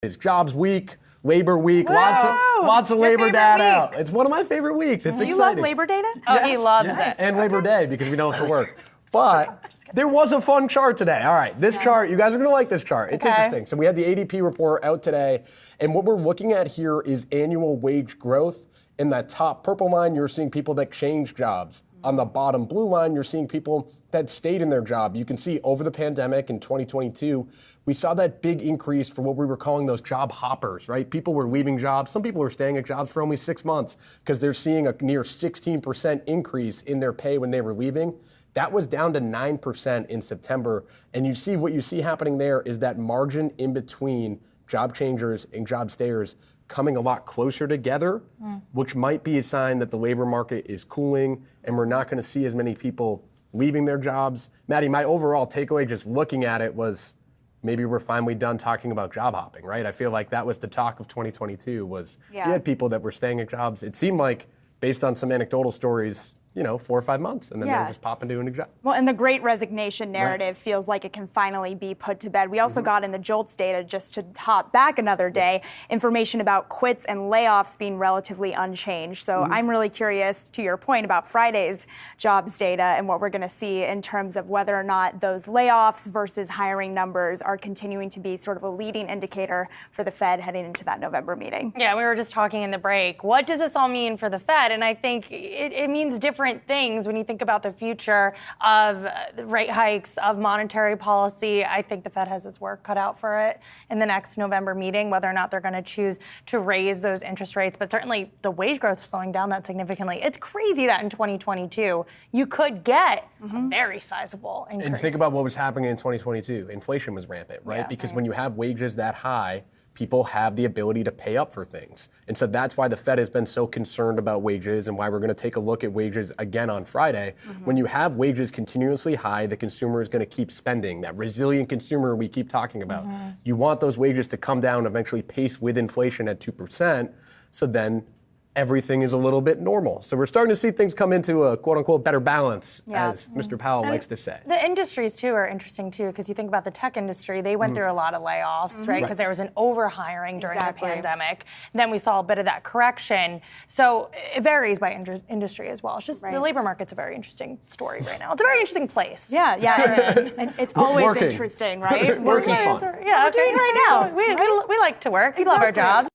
It's Jobs Week, Labor Week, lots of labor data out. It's one of my favorite weeks. It's exciting. You love labor data? Oh, yes, he loves it. And Labor Day because we don't have to work. But there was a fun chart today. All right, this chart, you guys are going to like this chart. It's interesting. So we had the ADP report out today, and what we're looking at here is annual wage growth. In that top purple line, you're seeing people that changed jobs. On the bottom blue line, you're seeing people that stayed in their job. You can see over the pandemic in 2022, we saw that big increase for what we were calling those job hoppers, right? People were leaving jobs. Some people were staying at jobs for only 6 months because they're seeing a near 16% increase in their pay when they were leaving. That was down to 9% in September. And you see what you see happening there is that margin in between job changers and job stayers coming a lot closer together, which might be a sign that the labor market is cooling and we're not going to see as many people leaving their jobs. Maddie, my overall takeaway just looking at it was maybe we're finally done talking about job hopping, right? I feel like that was the talk of 2022 was you had people that were staying at jobs. It seemed like, based on some anecdotal stories, 4 or 5 months, and then they'll just pop into a new job. Well, and the great resignation narrative feels like it can finally be put to bed. We also got in the JOLTS data, just to hop back another day, information about quits and layoffs being relatively unchanged. So I'm really curious, to your point, about Friday's jobs data and what we're going to see in terms of whether or not those layoffs versus hiring numbers are continuing to be sort of a leading indicator for the Fed heading into that November meeting. Yeah, we were just talking in the break. What does this all mean for the Fed? And I think it means different things when you think about the future of rate hikes, of monetary policy. I think the Fed has its work cut out for it in the next November meeting, whether or not they're going to choose to raise those interest rates. But certainly the wage growth is slowing down that significantly. It's crazy that in 2022 you could get a very sizable increase. And think about what was happening in 2022. Inflation was rampant, right? Because when you have wages that high, people have the ability to pay up for things. And so that's why the Fed has been so concerned about wages and why we're going to take a look at wages again on Friday. When you have wages continuously high, the consumer is going to keep spending. That resilient consumer we keep talking about. You want those wages to come down, eventually pace with inflation at 2%. So then everything is a little bit normal. So we're starting to see things come into a quote-unquote better balance, as Mr. Powell likes to say. The industries, too, are interesting, too, because you think about the tech industry. They went through a lot of layoffs, right? Because there was an over-hiring during the pandemic. Then we saw a bit of that correction. So it varies by industry as well. It's just the labor market's a very interesting story right now. It's a very interesting place. Yeah. And it's always interesting, right? Working's fun. Yeah, we're doing right now. We like to work. We love our jobs.